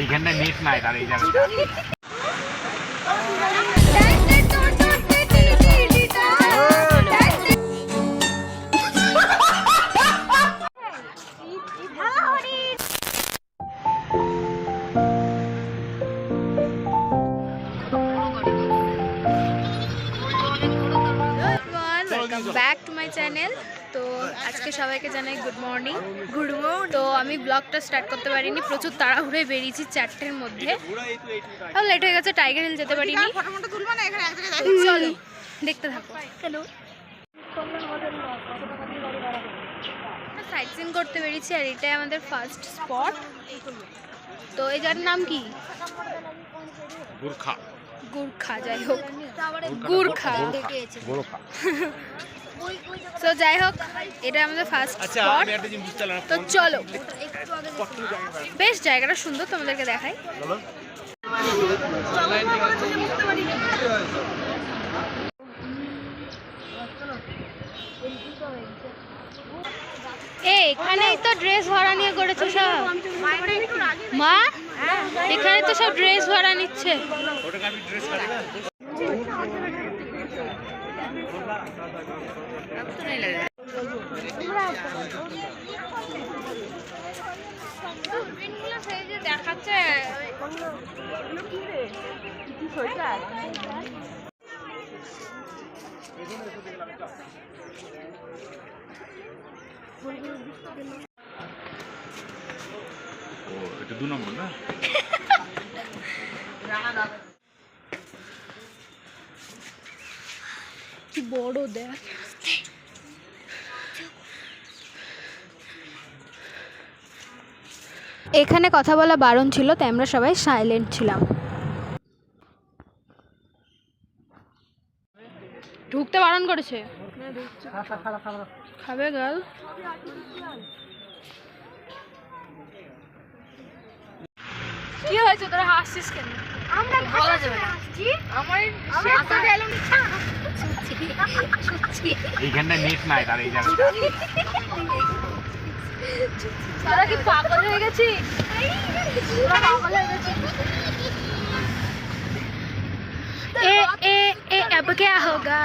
এইখানে নেট নাই তার এই জায়গাটা। Back to my channel. তো আজকে সবাইকে জানাই গুড মর্নিং। তো আমি ব্লগটা স্টার্ট করতে পারিনি, প্রচুর তাড়াহুড়ে বেরিয়েছি 4টের মধ্যে, লেট হয়ে গেছে, টাইগার হিল যেতে পারিনি। চলো দেখতে থাকো। সাইট সিন করতে বেরিয়েছি আর এটাই আমাদের ফার্স্ট স্পট। তো এই জায়গার নাম কি? গুরখা। গুরখা, যাই হোক গুরখা। তো যাই হোক, এটা আমাদের ফার্স্ট স্পট। তো চলো, বেশ জায়গাটা সুন্দর, তোমাদেরকে দেখাই। এখানেই তো ড্রেস ভাড়া নিয়ে করেছে সব মা, এখানে তো সব ড্রেস ভাড়া নিচ্ছে। দেখাচ্ছে এটা 2 নম্বর না? কি বড় দেখ। এখানে কথা বলা বারণ ছিল, তাই আমরা সবাই সাইলেন্ট ছিলাম। ঢুকতে বারণ করেছে। খাবে গাল। কি হয়েছে, তোরা হাসছিস কেন? আমরা বলা যাবে না। এইখানে নেট নাই তার এই জায়গাটা। তোরা কি পাগল হয়ে গেছিস? अब क्या होगा?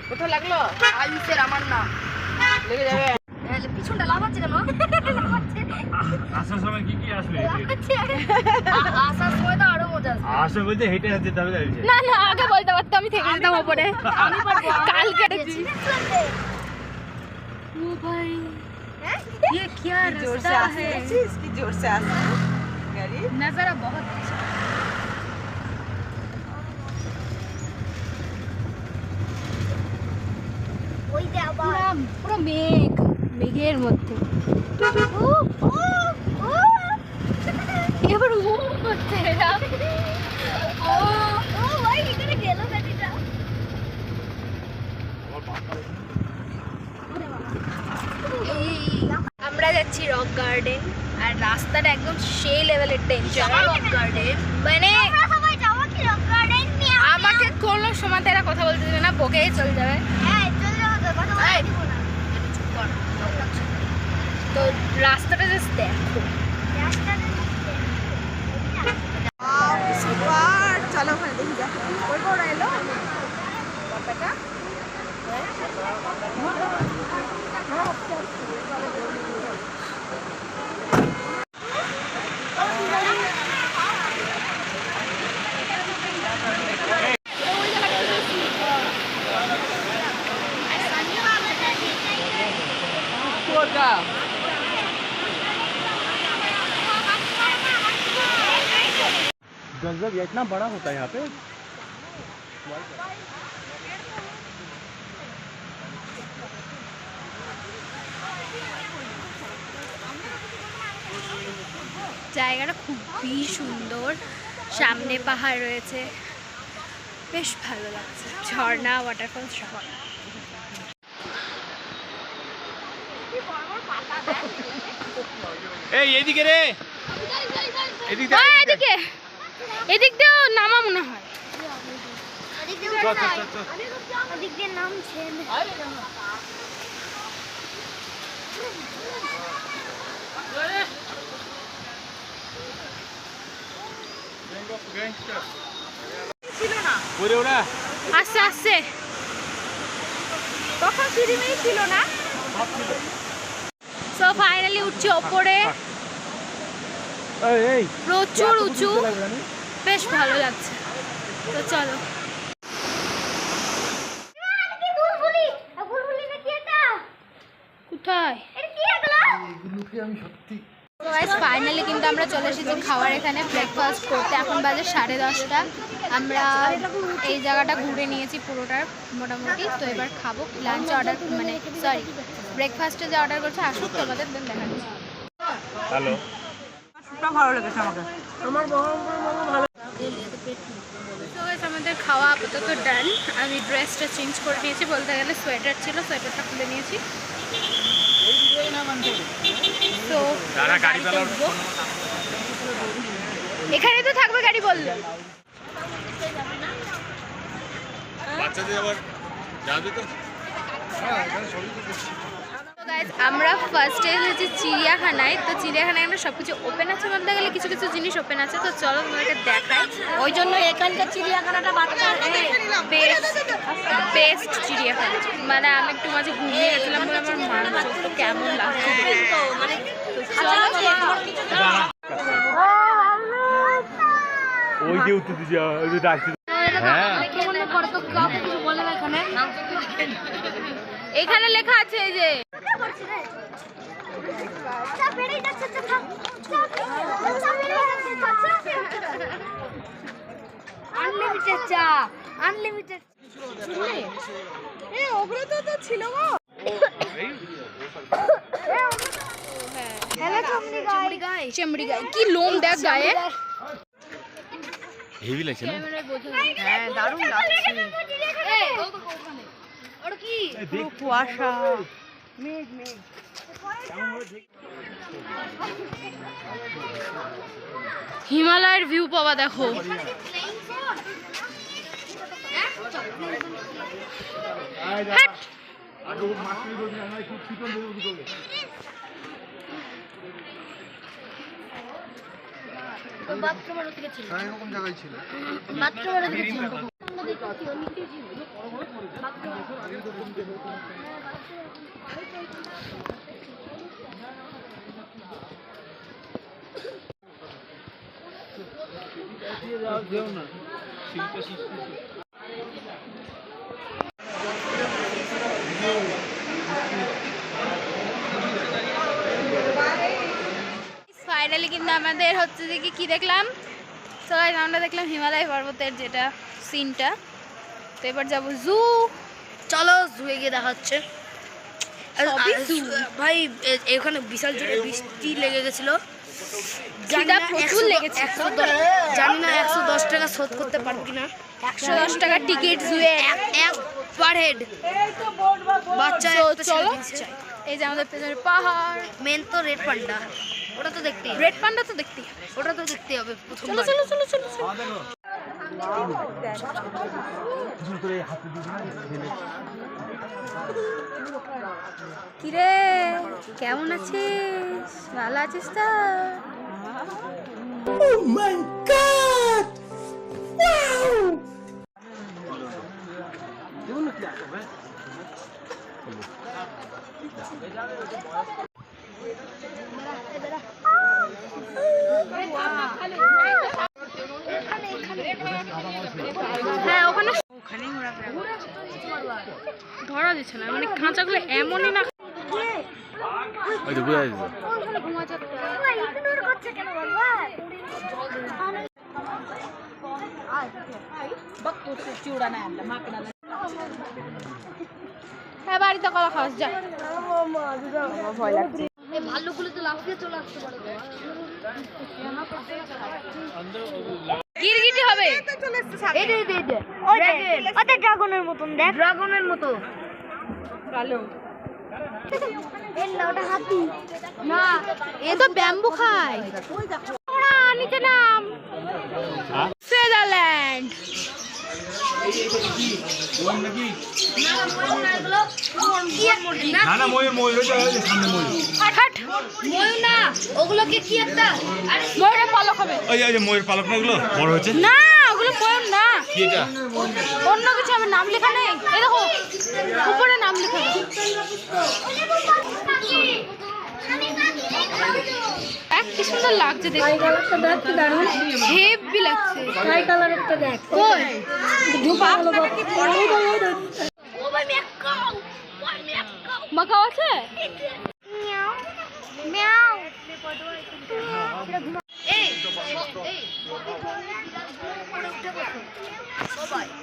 কোথায় লাগলো? আয়ুষের আমার না লেগে যাবে। পিছনটা লাফাচ্ছে কেন? আসার সময় কি আসবে? আসার সময় তো আরো মজা আসবে। আসবে বলতে হেঁটে যেতে হবে। না না, আগে বলতে পারতো, আমি থেকে যেতাম ওপরে। কাল কেটেছি। ও ভাই, ये क्या रास्ता है? इसकी जोर से आ रही गाड़ी। नजारा बहुत अच्छा। ওই দে আবার পুরো মেঘ, মেঘের মধ্যে এবার ও করছে এরা। ও ভাই এখানে গেল গাড়িটা। আমরা যাচ্ছি রক গার্ডেন, আর রাস্তাটা একদম সেই লেভেলের ডেঞ্জার। রক গার্ডেন মানে সবাই যাবো কি রক গার্ডেন নিয়ে? আমাকে কোনো সময় এরা কথা বলতে দেবে না, বকেই চলে যাবে। হ্যাঁ চল যাবো, তো কথা বলতে দিব না। চুপ কর। তো রাস্তাটা জাস্ট দেখো। চলো ওখানে দেখি যা ওই বড় এলো বাবাটা। गजब, इतना बड़ा होता है यहाँ पे। জায়গাটা খুবই সুন্দর, সামনে পাহাড় রয়েছে, বেশ ভালো লাগছে, ঝর্ণা ওয়াটারফল সহ। এই এদিকে রে, এদিকে এদিকে এদিক দিয়েও নামা মনে হয়। ওদিক দিয়ে নামছেন। ছিল না আস্তে আস্তে তখন সিঁড়িমেই ছিল না। সো ফাইনালি উঠছি ওপরে, প্রচুর উঁচু, বেশ ভালো লাগছে। তো চলো। কোথায় ফাইনালি কিন্তু আমরা চলে এসেছি খাওয়ার এখানে ব্রেকফাস্ট করতে। এখন বাজে 10:30। আমরা এই জায়গাটা ঘুরে নিয়েছি পুরোটা মোটামুটি। তো এবার খাবো লাঞ্চ অর্ডার, মানে সরি ব্রেকফাস্টে যে অর্ডার করছে আসুক, তোমাদের দেন দেখাচ্ছি। হ্যালো, ভালো লেগেছে আমাকে। আমার ভালো। আমাদের খাওয়া আপাতত ডান। আমি ড্রেসটা চেঞ্জ করে নিয়েছি, বলতে গেলে সোয়েটার ছিল, সোয়েটারটা খুলে নিয়েছি। তো এখানে তো থাকবে গাড়ি বললো। আমরা ফার্স্টে এসেছি চিড়িয়াখানায়। তো চিড়িয়াখানায় আমরা সব কিছু ওপেন আছে, বলতে গেলে কিছু কিছু জিনিস ওপেন আছে। তো চলো তোমাদেরকে দেখাই। ওই জন্য এখানকার চিড়িয়াখানাটা বাচ্চা বেস্ট চিড়িয়াখানা। মানে আমি একটু মাঝে ঘুমিয়ে গেছিলাম বলে আমার মার চোখটা কেমন লাগছে। ওই যে উত্তর দিছি, ওই যে ডাকছি। হ্যাঁ, এখানে লেখা আছে এই যে আনলিমিটেড চা, আনলিমিটেড। ওগুলো তো ছিল গো। হ্যালো চমড়ি গাই, চেমড়ি গায়ে কি লোম দেখ গায়ে। হেভি লাগছে না? হ্যাঁ দারুণ লাগছে। ওর কি পুরো কুয়াশা, মেঘ মেঘ। হিমালয়ের ভিউ পাওয়া দেখো। বাথরুমের ওদিকে ছিল, এরকম জায়গায় ছিল, বাথরুমের ওদিকে ছিল। ফাইনালি কিন্তু আমাদের হচ্ছে যে কি দেখলাম, সবাই আমরা দেখলাম হিমালয় পর্বতের যেটা সিনটা। তো এবার যাবো জু। চলো জুয়ে গিয়ে দেখা হচ্ছে। ভাই এখানে বিশাল জোরে বৃষ্টি লেগে গেছিল, প্রচুর লেগেছে। জানি না 110 টাকা শোধ করতে পারবো কিনা। 110 টাকা টিকিট জুয়ে এক পার হেড। বাচ্চা চলো, এই যে আমাদের পেছনে পাহাড়। মেন তো রেড পান্ডা, ওটা তো দেখতে, রেড পান্ডা তো দেখতেই হবে, ওটা তো দেখতে হবে প্রথম। চলো চলো চলো চলো চলো। কিরে কেমন আছিস? ভালো আছিস তো? Oh my God! Wow! হ্যাঁ ওখানে ধরা দিচ্ছে না, মানে খাঁচাগুলো এমনই না। ওই তো বুঝা যাচ্ছে। হ্যাঁ বাড়িতে কলা খাস যা। ভয় লাগছে। ভাল্লুকগুলো তো লাফিয়ে চলে আসতে পারে। গিরগিটি হবে। ওটা ড্রাগনের মতন, দেখ ড্রাগনের মতো কালো। ওটা হাতি না, এ তো ব্যাম্বু খায়। নিচে নাম। সুইজারল্যান্ড। না না ময়ূর ময়ূর ওই যে সামনে ময়ূর হাট ময়ূর না, ওগুলোকে কি একটা ময়ূরের পালক হবে। ওই যে ময়ূর পালক না ওগুলো বড় হচ্ছে না ওগুলো ময়ূর না, কি এটা অন্য কিছু। আমি নাম লেখা নেই, এই দেখো উপরে নাম লেখা। কি সুন্দর লাগছে দেখতে, হেভি লাগছে। কই মাকাও আছে?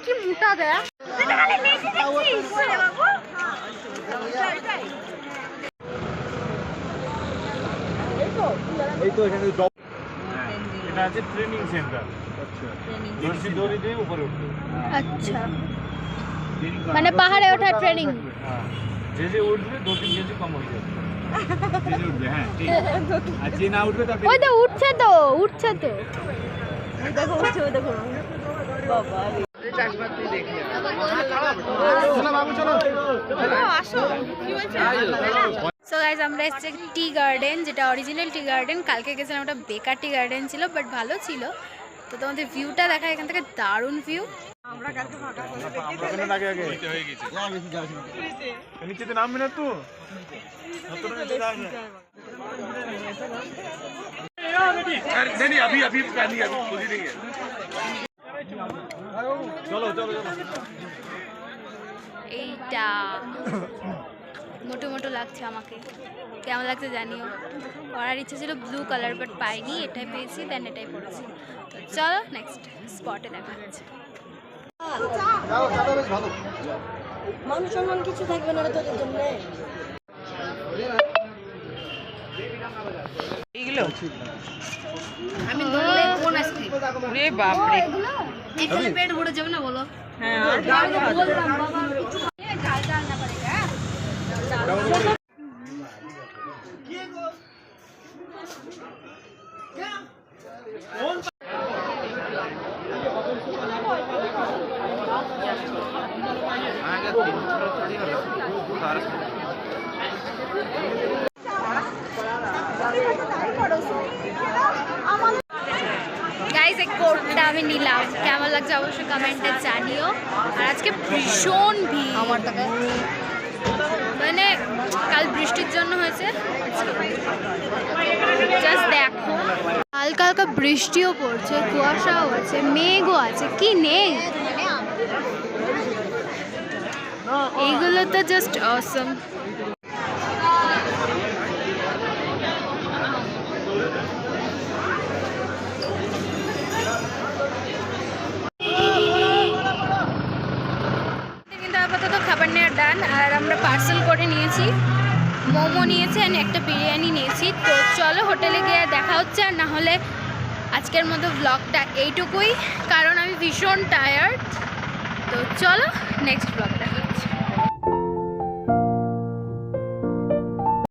কি মোটা দেয়। এই তো এখানে এটা আছে ট্রেনিং সেন্টার। আচ্ছা রশি দড়ি দিয়ে উপরে উঠবে। আচ্ছা মানে পাহাড়ে ওঠা ট্রেনিং। হ্যাঁ যে যে উঠবে 2-3 কেজি কম হয়ে যাবে। যে যে উঠবে হ্যাঁ ঠিক। আর যে না উঠবে তার ওই তো উঠছে তো, উঠছে তো। দেখো উঠছে, ওই দেখো বাবা। সো গাইজ আমরা এসেছি টি গার্ডেন, যেটা অরিজিনাল টি গার্ডেন। কালকে গেছিলাম, ওটা বেকার টি গার্ডেন ছিল, বাট ভালো ছিল। তো তোমাদের ভিউটা দেখা, এখান থেকে দারুণ ভিউ। আমরা আগে আগে হয়ে গেছে। নিচেতে নামবে না তো नहीं अभी अभी नहीं अभी खुद ही नहीं है चलो चलो चलो এইটা মোটো মোটো লাগছে আমাকে, কেমন লাগছে জানিও। পরার ইচ্ছে ছিল ব্লু কালার, বাট পাইনি, এটাই পেয়েছি, দেন এটাই পড়েছি। তো চলো নেক্সট স্পটে দেখা যাচ্ছে। মান সম্মান কিছু থাকবে না তোদের জন্য। আমি ধরলে কোন আইসক্রিম রে বাপ রে, এখানে পেট ভরে যাবে না বলো? হ্যাঁ বললাম বাবা কিছু ডাল ডাল না পারে। হ্যাঁ গাইজ এই কোটটা আমি নিলাম, কেমন লাগছে অবশ্যই কমেন্টে জানিও। আর আজকে ভীষণ ভিড়, আমার টাকা মানে কাল বৃষ্টির জন্য হয়েছে। জাস্ট দেখো, হালকা হালকা বৃষ্টিও পড়ছে, কুয়াশাও আছে, মেঘও আছে, কি নেই। এইগুলো তো জাস্ট অসম। কিন্তু আপাতত খাবার নেওয়ার ডান। আর আমরা পার্সেল করে নিয়েছি, মোমো নিয়েছি আর একটা বিরিয়ানি নিয়েছি। তো চলো হোটেলে গিয়ে দেখা হচ্ছে। আর না হলে আজকের মতো ব্লগটা এইটুকুই, কারণ আমি ভীষণ টায়ার্ড। তো চলো নেক্সট ব্লগ দেখা হচ্ছে।